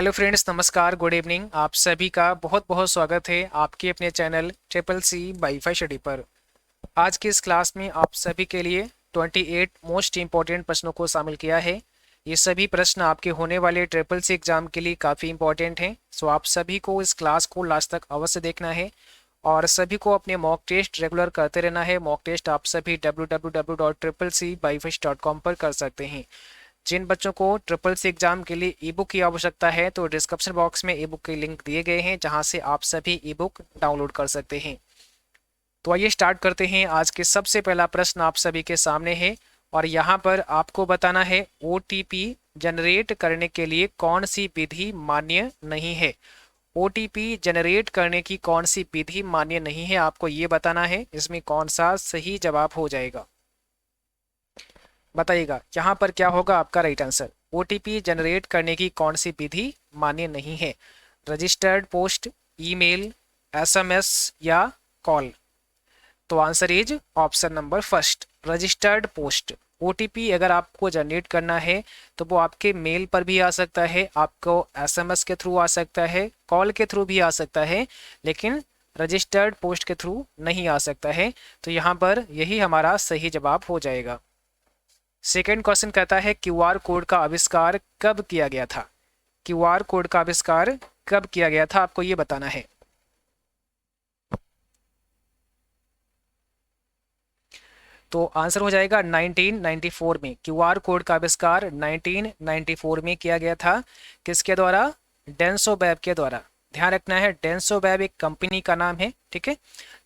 Hello friends, नमस्कार, good evening. आप सभी का बहुत बहुत स्वागत है आपके अपने channel triple C wifi study पर। आज की इस क्लास में आप सभी के लिए 28 मोस्ट इंपॉर्टेंट प्रश्नों को शामिल किया है। ये सभी प्रश्न आपके होने वाले ट्रिपल सी एग्जाम के लिए काफ़ी इंपॉर्टेंट हैं। सो आप सभी को इस क्लास को लास्ट तक अवश्य देखना है और सभी को अपने मॉक टेस्ट रेगुलर करते रहना है। मॉक टेस्ट आप सभी www.triplec-wifi.com पर कर सकते हैं। जिन बच्चों को ट्रिपल सी एग्जाम के लिए ई बुक की आवश्यकता है तो डिस्क्रिप्शन बॉक्स में ई बुक के लिंक दिए गए हैं, जहां से आप सभी ई बुक डाउनलोड कर सकते हैं। तो आइए स्टार्ट करते हैं। आज के सबसे पहला प्रश्न आप सभी के सामने है और यहाँ पर आपको बताना है ओटीपी जनरेट करने के लिए कौन सी विधि मान्य नहीं है। ओटीपी जनरेट करने की कौन सी विधि मान्य नहीं है, आपको ये बताना है। इसमें कौन सा सही जवाब हो जाएगा, बताइएगा। यहाँ पर क्या होगा आपका राइट आंसर। ओटीपी जनरेट करने की कौन सी विधि मान्य नहीं है? रजिस्टर्ड पोस्ट, ईमेल, एसएमएस या कॉल? तो answer is option number first, registered post. OTP अगर आपको जनरेट करना है तो वो आपके मेल पर भी आ सकता है, आपको एसएमएस के थ्रू आ सकता है, कॉल के थ्रू भी आ सकता है, लेकिन रजिस्टर्ड पोस्ट के थ्रू नहीं आ सकता है। तो यहाँ पर यही हमारा सही जवाब हो जाएगा। सेकेंड क्वेश्चन कहता है क्यूआर कोड का आविष्कार कब किया गया था? क्यूआर कोड का आविष्कार कब किया गया था, आपको ये बताना है। तो आंसर हो जाएगा 1994 में। क्यूआर कोड का आविष्कार 1994 में किया गया था। किसके द्वारा? डेंसोवेब के द्वारा। ध्यान रखना है, डेंसोवेब एक कंपनी का नाम है, ठीक है।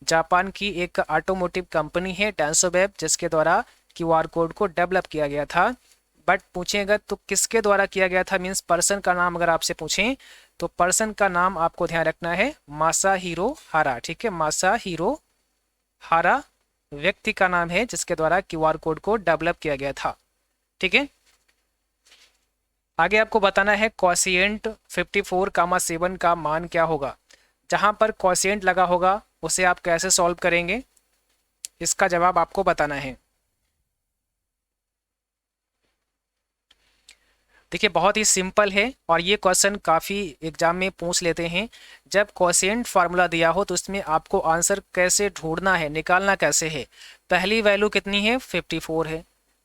जापान की एक ऑटोमोटिव कंपनी है डेंसोवेब, जिसके द्वारा क्यूआर कोड को डेवलप किया गया था। बट पूछेगा तो किसके द्वारा किया गया था, मीन्स पर्सन का नाम अगर आपसे पूछें तो पर्सन का नाम आपको ध्यान रखना है मासाहिरो हारा, ठीक है। मासाहिरो हारा व्यक्ति का नाम है जिसके द्वारा क्यूआर कोड को डेवलप किया गया था, ठीक है। आगे आपको बताना है क्वोशिएंट 54,7 का मान क्या होगा। जहां पर क्वोशिएंट लगा होगा उसे आप कैसे सॉल्व करेंगे, इसका जवाब आपको बताना है। देखिए बहुत ही सिंपल है और ये क्वेश्चन काफ़ी एग्जाम में पूछ लेते हैं। जब क्वोशिएंट फार्मूला दिया हो तो इसमें आपको आंसर कैसे ढूंढना है, निकालना कैसे है। पहली वैल्यू कितनी है? 54 है,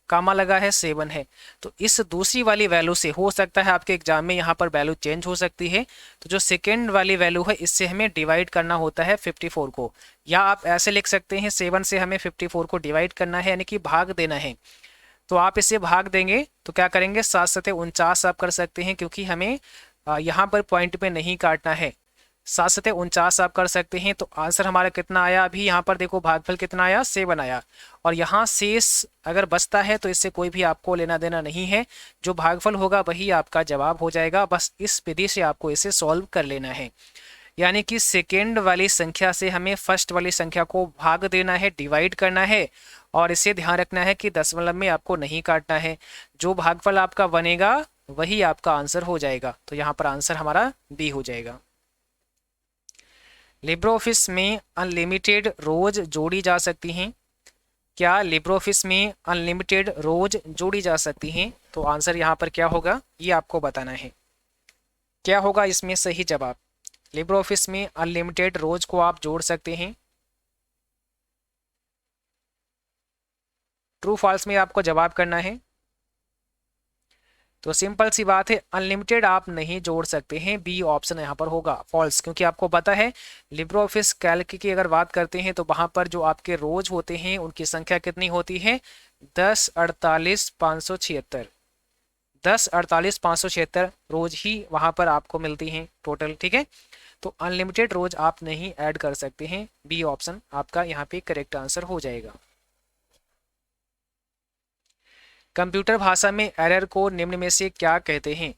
कामा लगा है 7 है। तो इस दूसरी वाली वैल्यू से हो सकता है आपके एग्जाम में यहाँ पर वैल्यू चेंज हो सकती है। तो जो सेकेंड वाली वैल्यू है इससे हमें डिवाइड करना होता है 54 को, या आप ऐसे लिख सकते हैं 7 से हमें 54 को डिवाइड करना है, यानी कि भाग देना है। तो आप इसे भाग देंगे तो क्या करेंगे, 7×7=49 आप कर सकते हैं, क्योंकि हमें यहाँ पर पॉइंट पे नहीं काटना है। 7×7=49 आप कर सकते हैं। तो आंसर हमारा कितना आया? अभी यहाँ पर देखो भागफल कितना आया, 7 आया। और यहाँ शेष अगर बचता है तो इससे कोई भी आपको लेना देना नहीं है। जो भागफल होगा वही आपका जवाब हो जाएगा। बस इस विधि से आपको इसे सॉल्व कर लेना है। यानी कि सेकेंड वाली संख्या से हमें फर्स्ट वाली संख्या को भाग देना है, डिवाइड करना है। और इसे ध्यान रखना है कि दशमलव में आपको नहीं काटना है। जो भागफल आपका बनेगा वही आपका आंसर हो जाएगा। तो यहाँ पर आंसर हमारा बी हो जाएगा। लिब्रो ऑफिस में अनलिमिटेड रोज जोड़ी जा सकती हैं। क्या लिब्रो ऑफिस में अनलिमिटेड रोज जोड़ी जा सकती हैं? तो आंसर यहाँ पर क्या होगा ये आपको बताना है। क्या होगा इसमें सही जवाब? लिब्रो ऑफिस में अनलिमिटेड रोज को आप जोड़ सकते हैं। ट्रू फॉल्स में आपको जवाब करना है। तो सिंपल सी बात है, अनलिमिटेड आप नहीं जोड़ सकते हैं। बी ऑप्शन यहाँ पर होगा फॉल्स, क्योंकि आपको पता है लिब्रो ऑफिस कैल्क की अगर बात करते हैं तो वहां पर जो आपके रोज होते हैं उनकी संख्या कितनी होती है? 10, 48, 576। 10, 48, 576 रोज ही वहां पर आपको मिलती हैं टोटल, ठीक है। तो अनलिमिटेड रोज आप नहीं ऐड कर सकते हैं। बी ऑप्शन आपका यहाँ पे करेक्ट आंसर हो जाएगा। कंप्यूटर भाषा में एरर को निम्न में से क्या कहते हैं?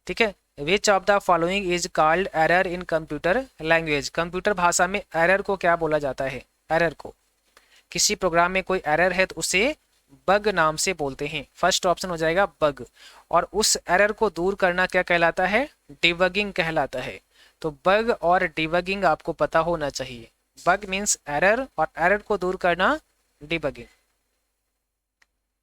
ठीक है, which of the following is called error in computer language. Computer भाषा में एरर को क्या बोला जाता है? एरर को, किसी प्रोग्राम में कोई एरर है तो उसे बग नाम से बोलते हैं। फर्स्ट ऑप्शन हो जाएगा बग। और उस एरर को दूर करना क्या कहलाता है? डिबगिंग कहलाता है। तो बग और डिबगिंग आपको पता होना चाहिए। बग मीन्स एरर और एरर को दूर करना डिबगिंग।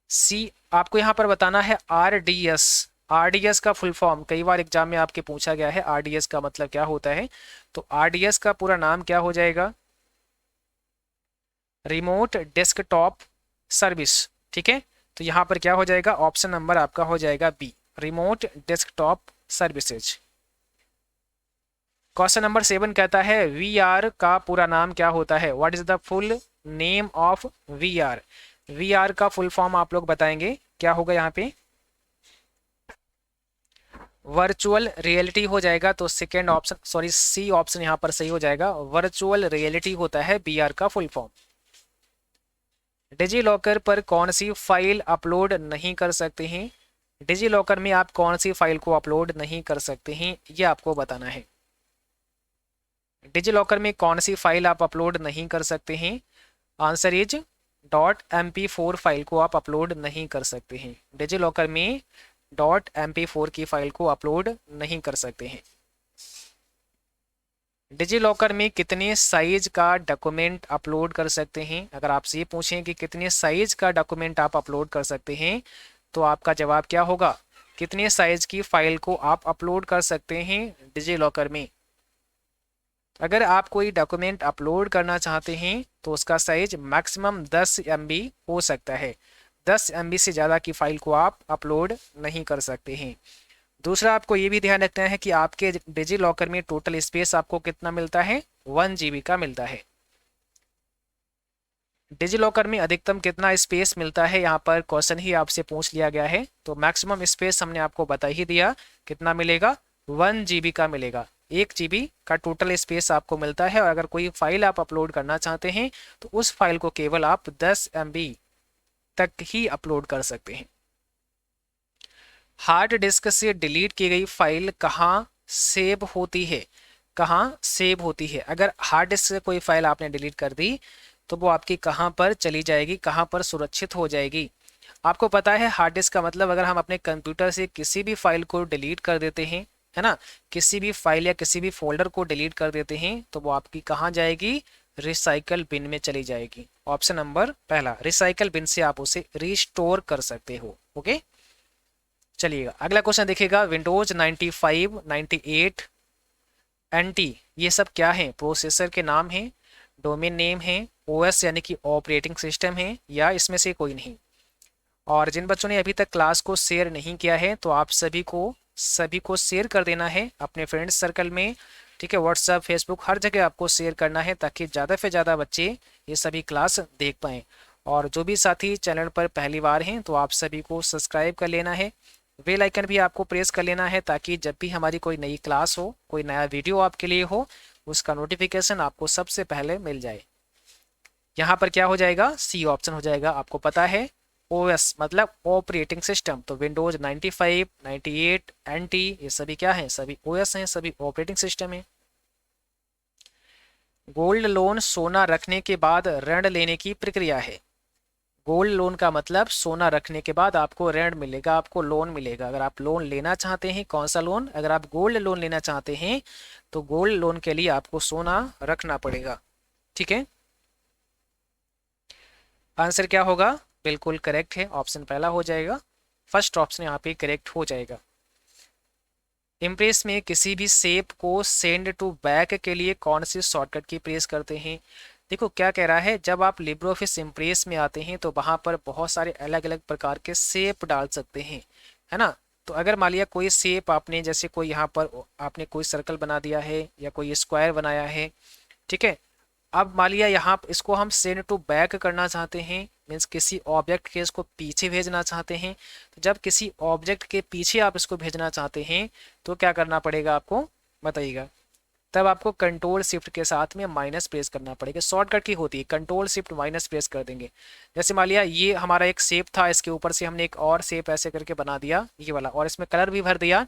सी आपको यहां पर बताना है RDS। आरडीएस का फुल फॉर्म कई बार एग्जाम में आपके पूछा गया है, आरडीएस का मतलब क्या होता है। तो आरडीएस का पूरा नाम क्या हो जाएगा, रिमोट डेस्कटॉप सर्विस। ठीक है, तो यहाँ पर क्या हो जाएगा, ऑप्शन नंबर आपका हो जाएगा B, remote desktop services. Question number 7 कहता है वी आर का पूरा नाम क्या होता है, what is the full name of V R. V R का फुल फॉर्म आप लोग बताएंगे क्या होगा यहाँ पे, वर्चुअल रियलिटी हो जाएगा। तो second option, sorry C option यहाँ पर सही हो जाएगा, वर्चुअल रियलिटी होता है वी आर का फुल फॉर्म। डिजी लॉकर पर कौन सी फाइल अपलोड नहीं कर सकते हैं, डिजी लॉकर में आप कौन सी फाइल को अपलोड नहीं कर सकते हैं, ये आपको बताना है। डिजी लॉकर में कौन सी फाइल आप अपलोड नहीं कर सकते हैं, आंसर इज .mp4 फाइल को आप अपलोड नहीं कर सकते हैं। डिजी लॉकर में .mp4 की फाइल को अपलोड नहीं कर सकते हैं। डिजी लॉकर में कितने साइज का डॉक्यूमेंट अपलोड कर सकते हैं, अगर आपसे ये पूछें कि कितने साइज का डॉक्यूमेंट आप अपलोड कर सकते हैं, तो आपका जवाब क्या होगा, कितने साइज की फाइल को आप अपलोड कर सकते हैं डिजी लॉकर में। अगर आप कोई डॉक्यूमेंट अपलोड करना चाहते हैं तो उसका साइज मैक्सिमम 10 MB हो सकता है, 10 MB से ज़्यादा की फाइल को आप अपलोड नहीं कर सकते हैं। दूसरा आपको ये भी ध्यान रखना है कि आपके डिजी लॉकर में टोटल स्पेस आपको कितना मिलता है, 1 GB का मिलता है। डिजी लॉकर में अधिकतम कितना स्पेस मिलता है, यहाँ पर क्वेश्चन ही आपसे पूछ लिया गया है, तो मैक्सिमम स्पेस हमने आपको बता ही दिया, कितना मिलेगा, 1 GB का मिलेगा। 1 GB का टोटल स्पेस आपको मिलता है, और अगर कोई फाइल आप अपलोड करना चाहते हैं तो उस फाइल को केवल आप 10 MB तक ही अपलोड कर सकते हैं। हार्ड डिस्क से डिलीट की गई फाइल कहाँ सेव होती है, कहाँ सेव होती है। अगर हार्ड डिस्क से कोई फाइल आपने डिलीट कर दी तो वो आपकी कहाँ पर चली जाएगी, कहाँ पर सुरक्षित हो जाएगी। आपको पता है हार्ड डिस्क का मतलब, अगर हम अपने कंप्यूटर से किसी भी फाइल को डिलीट कर देते हैं, है ना, किसी भी फाइल या किसी भी फोल्डर को डिलीट कर देते हैं तो वो आपकी कहाँ जाएगी, रिसाइकल बिन में चली जाएगी। ऑप्शन नंबर पहला, रिसाइकल बिन से आप उसे रिस्टोर कर सकते हो। ओके, चलिएगा अगला क्वेश्चन देखिएगा, विंडोज 95, 98, NT ये सब क्या है, प्रोसेसर के नाम हैं, डोमेन नेम है, OS यानी कि ऑपरेटिंग सिस्टम है, या इसमें से कोई नहीं। और जिन बच्चों ने अभी तक क्लास को शेयर नहीं किया है तो आप सभी को शेयर कर देना है अपने फ्रेंड्स सर्कल में। ठीक है, व्हाट्सएप, फेसबुक, हर जगह आपको शेयर करना है ताकि ज़्यादा से ज़्यादा बच्चे ये सभी क्लास देख पाएँ। और जो भी साथी चैनल पर पहली बार हैं तो आप सभी को सब्सक्राइब कर लेना है, बेल आइकन भी आपको प्रेस कर लेना है, ताकि जब भी हमारी कोई नई क्लास हो, कोई नया वीडियो आपके लिए हो, उसका नोटिफिकेशन आपको सबसे पहले मिल जाए। यहाँ पर क्या हो जाएगा, सी ऑप्शन हो जाएगा। आपको पता है OS मतलब ऑपरेटिंग सिस्टम, तो विंडोज 95, 98, NT ये सभी क्या हैं, सभी OS हैं, सभी ऑपरेटिंग सिस्टम है। गोल्ड लोन सोना रखने के बाद ऋण लेने की प्रक्रिया है। गोल्ड लोन का मतलब सोना रखने के बाद आपको ऋण मिलेगा, आपको लोन मिलेगा। अगर आप लोन लेना चाहते हैं, कौन सा लोन, अगर आप गोल्ड लोन लेना चाहते हैं तो गोल्ड लोन के लिए आपको सोना रखना पड़ेगा। ठीक है, आंसर क्या होगा, बिल्कुल करेक्ट है, ऑप्शन पहला हो जाएगा, फर्स्ट ऑप्शन यहाँ पे करेक्ट हो जाएगा। इम्प्रेस में किसी भी शेप को सेंड टू बैक के लिए कौन सी शॉर्टकट की प्रेस करते हैं। देखो क्या कह रहा है, जब आप लिब्रे ऑफिस इम्प्रेस में आते हैं तो वहाँ पर बहुत सारे अलग अलग प्रकार के शेप डाल सकते हैं, है ना। तो अगर मान लिया कोई शेप आपने, जैसे कोई यहाँ पर आपने कोई सर्कल बना दिया है या कोई स्क्वायर बनाया है, ठीक है, अब मान लिया यहाँ इसको हम सेंड टू बैक करना चाहते हैं, मीन्स किसी ऑब्जेक्ट के इसको पीछे भेजना चाहते हैं। तो जब किसी ऑब्जेक्ट के पीछे आप इसको भेजना चाहते हैं तो क्या करना पड़ेगा आपको, बताइएगा। तब आपको कंट्रोल शिफ्ट के साथ में माइनस प्रेस करना पड़ेगा, शॉर्टकट की होती है, कंट्रोल शिफ्ट माइनस प्रेस कर देंगे। जैसे मान लिया ये हमारा एक शेप था, इसके ऊपर से हमने एक और शेप ऐसे करके बना दिया ये वाला, और इसमें कलर भी भर दिया,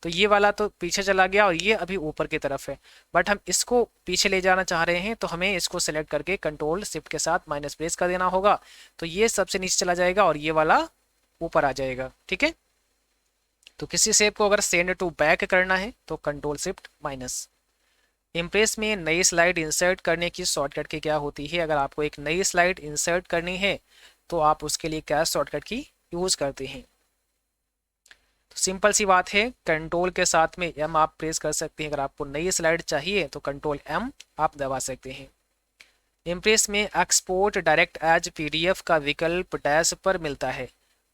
तो ये वाला तो पीछे चला गया और ये अभी ऊपर की तरफ है, बट हम इसको पीछे ले जाना चाह रहे हैं तो हमें इसको सेलेक्ट करके कंट्रोल शिफ्ट के साथ माइनस प्रेस कर देना होगा। तो ये सबसे नीचे चला जाएगा और ये वाला ऊपर आ जाएगा। ठीक है, तो किसी शेप को अगर सेंड टू बैक करना है तो कंट्रोल शिफ्ट माइनस। इम्प्रेस में नई स्लाइड इंसर्ट करने की शॉर्टकट की क्या होती है, अगर आपको एक नई स्लाइड इंसर्ट करनी है तो आप उसके लिए क्या शॉर्टकट की यूज़ करते हैं। सिंपल सी बात है, कंट्रोल के साथ में एम आप प्रेस कर सकते हैं। अगर आपको नई स्लाइड चाहिए तो कंट्रोल एम आप दबा सकते हैं। इम्प्रेस में एक्सपोर्ट डायरेक्ट एज पीडीएफ का विकल्प डैश पर मिलता है।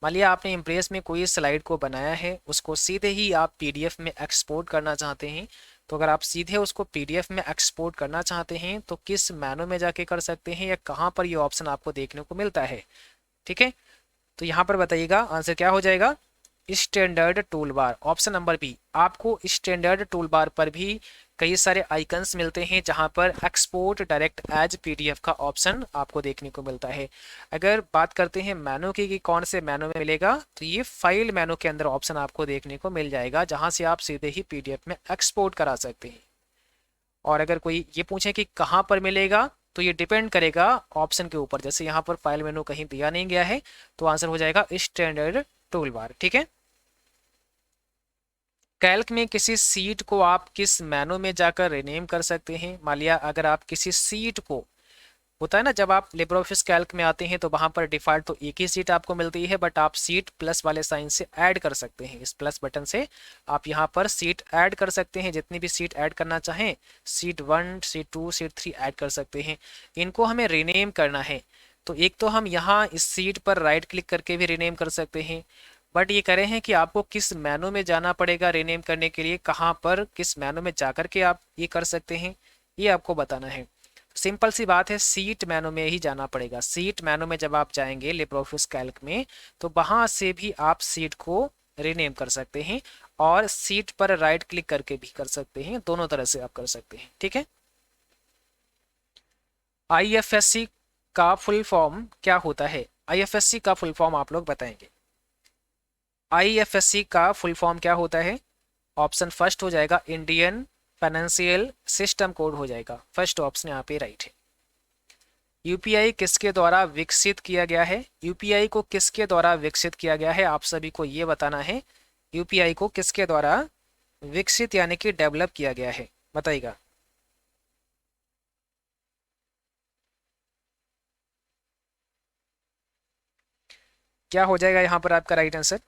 मान लिया आपने इम्प्रेस में कोई स्लाइड को बनाया है, उसको सीधे ही आप पीडीएफ में एक्सपोर्ट करना चाहते हैं। तो अगर आप सीधे उसको पीडीएफ में एक्सपोर्ट करना चाहते हैं तो किस मेनू में जाके कर सकते हैं या कहाँ पर ये ऑप्शन आपको देखने को मिलता है? ठीक है, तो यहाँ पर बताइएगा आंसर क्या हो जाएगा। Standard toolbar, option number B. आपको स्टैंडर्ड टूल बार पर भी कई सारे आइकन्स मिलते हैं जहां पर एक्सपोर्ट डायरेक्ट एज पीडीएफ का ऑप्शन आपको देखने को मिलता है। अगर बात करते हैं मेनू की कि कौन से मेनू में मिलेगा, तो ये फाइल मेनू के अंदर ऑप्शन आपको देखने को मिल जाएगा जहां से आप सीधे ही पीडीएफ में एक्सपोर्ट करा सकते हैं। और अगर कोई ये पूछे कि कहाँ पर मिलेगा, तो ये डिपेंड करेगा ऑप्शन के ऊपर। जैसे यहाँ पर फाइल मेनू कहीं दिया नहीं गया है तो आंसर हो जाएगा स्टैंडर्ड टूल बार। ठीक है, कैल्क में किसी सीट को आप किस मेनू में जाकर रिनेम कर सकते हैं? मान लिया अगर आप किसी सीट को, होता है ना जब आप लिब्रे ऑफिस कैल्क में आते हैं तो वहां पर डिफॉल्ट तो एक ही सीट आपको मिलती है, बट आप सीट प्लस वाले साइन से ऐड कर सकते हैं। इस प्लस बटन से आप यहाँ पर सीट ऐड कर सकते हैं, जितनी भी सीट ऐड करना चाहें, सीट 1, सीट 2, सीट 3 ऐड कर सकते हैं। इनको हमें रिनेम करना है तो एक तो हम यहाँ इस सीट पर राइट क्लिक करके भी रिनेम कर सकते हैं, बट ये कह रहे हैं कि आपको किस मेनू में जाना पड़ेगा रिनेम करने के लिए, कहाँ पर किस मेनू में जाकर के आप ये कर सकते हैं, ये आपको बताना है। सिंपल सी बात है, सीट मेनू में ही जाना पड़ेगा। सीट मेनू में जब आप जाएंगे लिब्रे ऑफिस कैल्क में तो वहां से भी आप सीट को रिनेम कर सकते हैं और सीट पर राइट क्लिक करके भी कर सकते हैं, दोनों तरह से आप कर सकते हैं। ठीक है, आईएफएससी का फुल फॉर्म क्या होता है? आईएफएससी का फुल फॉर्म आप लोग बताएंगे। आईएफएससी का फुल फॉर्म क्या होता है? ऑप्शन फर्स्ट हो जाएगा इंडियन फाइनेंशियल सिस्टम कोड हो जाएगा, फर्स्ट ऑप्शन यहाँ पे राइट है। यूपीआई किसके द्वारा विकसित किया गया है? यूपीआई को किसके द्वारा विकसित किया गया है, आप सभी को ये बताना है। यूपीआई को किसके द्वारा विकसित यानी कि डेवलप किया गया है, बताइएगा। क्या हो जाएगा यहाँ पर आपका राइट आंसर?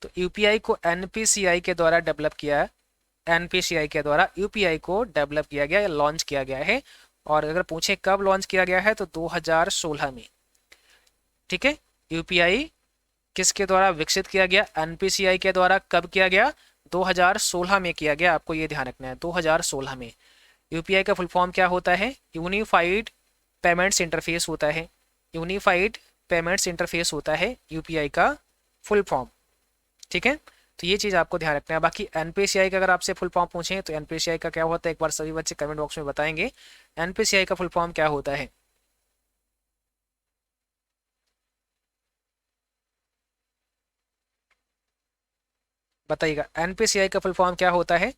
तो यूपीआई को एनपीसीआई के द्वारा डेवलप किया है। एनपीसीआई के द्वारा यूपीआई को डेवलप किया गया या लॉन्च किया गया है। और अगर पूछे कब लॉन्च किया गया है तो 2016 में। ठीक है, यूपीआई किसके द्वारा विकसित किया गया? एनपीसीआई के द्वारा। कब किया गया? 2016 में किया गया, आपको ये ध्यान रखना है 2016 में। यूपीआई का फुल फॉर्म क्या होता है? यूनिफाइड पेमेंट्स इंटरफेस होता है। यूनिफाइड पेमेंट्स इंटरफेस होता है यूपीआई का फुल फॉर्म। ठीक है, तो ये चीज़ आपको ध्यान रखना है। बाकी एनपीसीआई का अगर आपसे फुल फॉर्म पूछें तो एनपीसीआई का क्या होता है, एक बार सभी बच्चे कमेंट बॉक्स में बताएंगे एनपीसीआई का फुल फॉर्म क्या होता है। बताइएगा एनपीसीआई का फुल फॉर्म क्या होता है?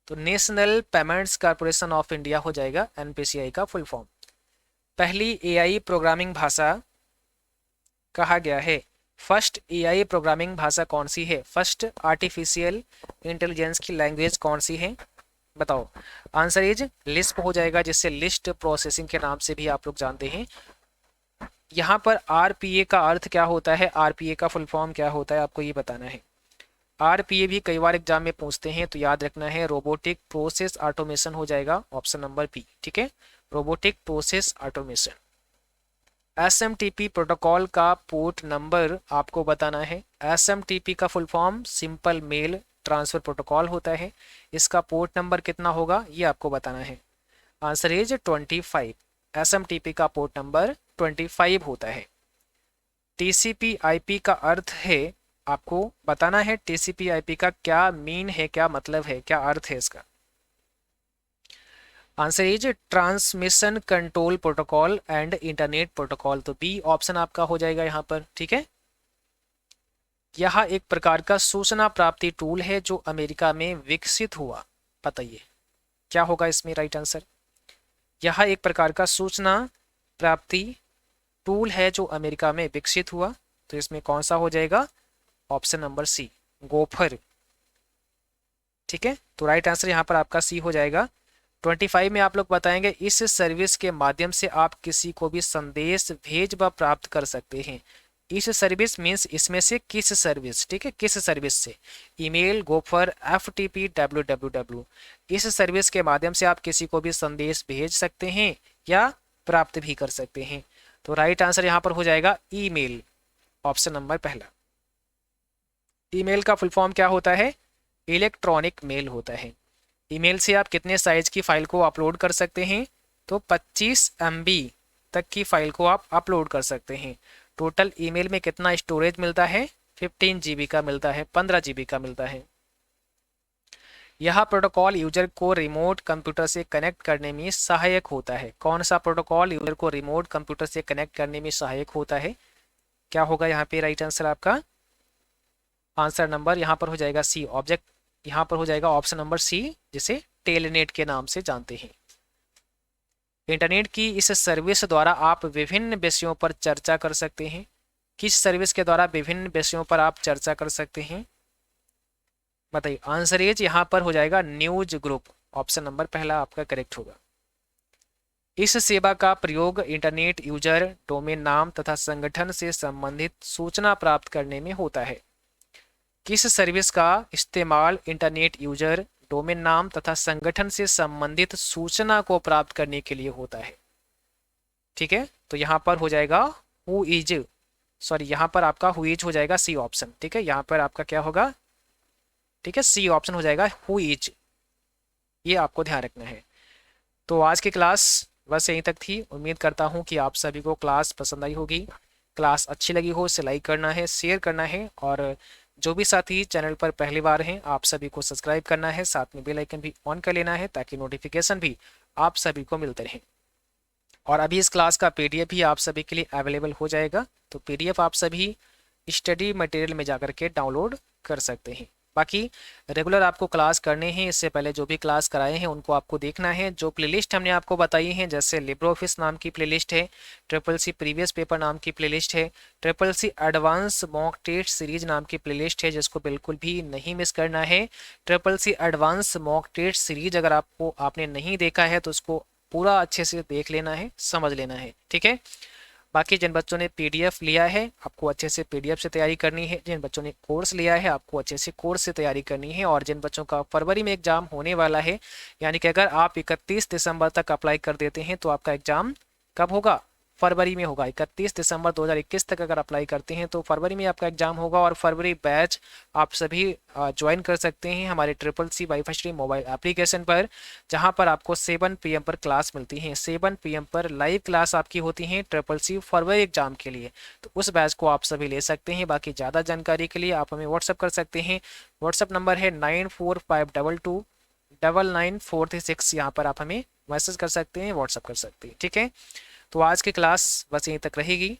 तो national payments corporation of India हो जाएगा एनपीसीआई का फुल फॉर्म। पहली एआई प्रोग्रामिंग भाषा कहा गया है। फर्स्ट एआई प्रोग्रामिंग भाषा कौन सी है? फर्स्ट आर्टिफिशियल इंटेलिजेंस की लैंग्वेज कौन सी है, बताओ। आंसर इज लिस्प हो जाएगा, जिससे लिस्ट प्रोसेसिंग के नाम से भी आप लोग जानते हैं। यहाँ पर आरपीए का अर्थ क्या होता है? आरपीए का फुल फॉर्म क्या होता है, आपको ये बताना है। आरपीए भी कई बार एग्जाम में पूछते हैं, तो याद रखना है रोबोटिक प्रोसेस ऑटोमेशन हो जाएगा, ऑप्शन नंबर बी। ठीक है, robotic process automation. SMTP protocol का पोर्ट नंबर आपको बताना है। एसएमटीपी का full form simple mail transfer protocol होता है। इसका पोर्ट नंबर कितना होगा ये आपको बताना है। Answer is 25। एसएमटीपी का पोर्ट नंबर 25 होता है। टीसीपी आईपी का अर्थ है, आपको बताना है टीसीपी आईपी का क्या मीन है, क्या मतलब है, क्या अर्थ है इसका। Answer is transmission control protocol and internet protocol, तो बी ऑप्शन आपका हो जाएगा यहाँ पर। ठीक है, यह एक प्रकार का सूचना प्राप्ति टूल है जो अमेरिका में विकसित हुआ, बताइए क्या होगा इसमें राइट आंसर। यह एक प्रकार का सूचना प्राप्ति टूल है जो अमेरिका में विकसित हुआ, तो इसमें कौन सा हो जाएगा? Option number C, gopher. ठीक है, तो राइट आंसर यहाँ पर आपका सी हो जाएगा। 25 में आप लोग बताएंगे इस सर्विस के माध्यम से आप किसी को भी संदेश भेज व प्राप्त कर सकते हैं। इस सर्विस मीन्स इसमें से किस सर्विस, ठीक है, किस सर्विस से, ईमेल, गोफर, एफटीपी, www, इस सर्विस के माध्यम से आप किसी को भी संदेश भेज सकते हैं या प्राप्त भी कर सकते हैं। तो राइट आंसर यहाँ पर हो जाएगा ईमेल, ऑप्शन नंबर पहला। ईमेल का फुल फॉर्म क्या होता है? इलेक्ट्रॉनिक मेल होता है। ईमेल से आप कितने साइज की फाइल को अपलोड कर सकते हैं? तो 25 MB तक की फाइल को आप अपलोड कर सकते हैं। टोटल ईमेल में कितना स्टोरेज मिलता है? 15 GB का मिलता है, 15 GB का मिलता है। यह प्रोटोकॉल यूजर को रिमोट कंप्यूटर से कनेक्ट करने में सहायक होता है। कौन सा प्रोटोकॉल यूजर को रिमोट कंप्यूटर से कनेक्ट करने में सहायक होता है? क्या होगा यहाँ पे राइट आंसर आपका? आंसर नंबर यहाँ पर हो जाएगा सी, ऑब्जेक्ट यहाँ पर हो जाएगा ऑप्शन नंबर सी, जिसे टेलनेट के नाम से जानते हैं। इंटरनेट की इस सर्विस द्वारा आप विभिन्न विषयों पर चर्चा कर सकते हैं। किस सर्विस के द्वारा विभिन्न विषयों पर आप चर्चा कर सकते हैं? बताइए। आंसर इज यहाँ पर हो जाएगा न्यूज ग्रुप, ऑप्शन नंबर पहला आपका करेक्ट होगा। इस सेवा का प्रयोग इंटरनेट यूजर डोमेन नाम तथा संगठन से संबंधित सूचना प्राप्त करने में होता है। किस सर्विस का इस्तेमाल इंटरनेट यूजर डोमेन नाम तथा संगठन से संबंधित सूचना को प्राप्त करने के लिए होता है? ठीक है, तो यहाँ पर हो जाएगा हु इज, सॉरी यहाँ पर आपका हु इज हो जाएगा सी ऑप्शन। ठीक है, यहाँ पर आपका क्या होगा? ठीक है, सी ऑप्शन हो जाएगा हु इज, ये आपको ध्यान रखना है। तो आज की क्लास बस यहीं तक थी। उम्मीद करता हूँ कि आप सभी को क्लास पसंद आई होगी। क्लास अच्छी लगी हो इसे लाइक करना है, शेयर करना है, और जो भी साथी चैनल पर पहली बार हैं आप सभी को सब्सक्राइब करना है, साथ में बेल आइकन भी ऑन कर लेना है ताकि नोटिफिकेशन भी आप सभी को मिलते रहे। और अभी इस क्लास का PDF भी आप सभी के लिए अवेलेबल हो जाएगा, तो PDF आप सभी स्टडी मटेरियल में जाकर के डाउनलोड कर सकते हैं। बाकी रेगुलर आपको क्लास करने हैं, इससे पहले जो भी क्लास कराए हैं उनको आपको देखना है। जो प्लेलिस्ट हमने आपको बताई है, जैसे लिब्रो ऑफिस नाम की प्लेलिस्ट है, CCC प्रीवियस पेपर नाम की प्लेलिस्ट है, CCC advance mock test series नाम की प्लेलिस्ट है, जिसको बिल्कुल भी नहीं मिस करना है। CCC advance mock test series अगर आपने नहीं देखा है तो उसको पूरा अच्छे से देख लेना है, समझ लेना है। ठीक है, बाकी जिन बच्चों ने PDF लिया है आपको अच्छे से PDF से तैयारी करनी है, जिन बच्चों ने कोर्स लिया है आपको अच्छे से कोर्स से तैयारी करनी है, और जिन बच्चों का फरवरी में एग्जाम होने वाला है, यानी कि अगर आप 31 दिसंबर तक अप्लाई कर देते हैं तो आपका एग्जाम कब होगा? फरवरी में होगा। 31 दिसंबर 2021 तक अगर अप्लाई करते हैं तो फरवरी में आपका एग्जाम होगा। और फरवरी बैच आप सभी ज्वाइन कर सकते हैं हमारे CCC wifi stream mobile application पर, जहां पर आपको 7 PM पर क्लास मिलती है। 7 PM पर लाइव क्लास आपकी होती हैं CCC फरवरी एग्जाम के लिए, तो उस बैच को आप सभी ले सकते हैं। बाकी ज़्यादा जानकारी के लिए आप हमें व्हाट्सअप कर सकते हैं। व्हाट्सअप नंबर है 9452299436, यहाँ पर आप हमें मैसेज कर सकते हैं, व्हाट्सअप कर सकते हैं। ठीक है, तो आज की क्लास बस यहीं तक रहेगी।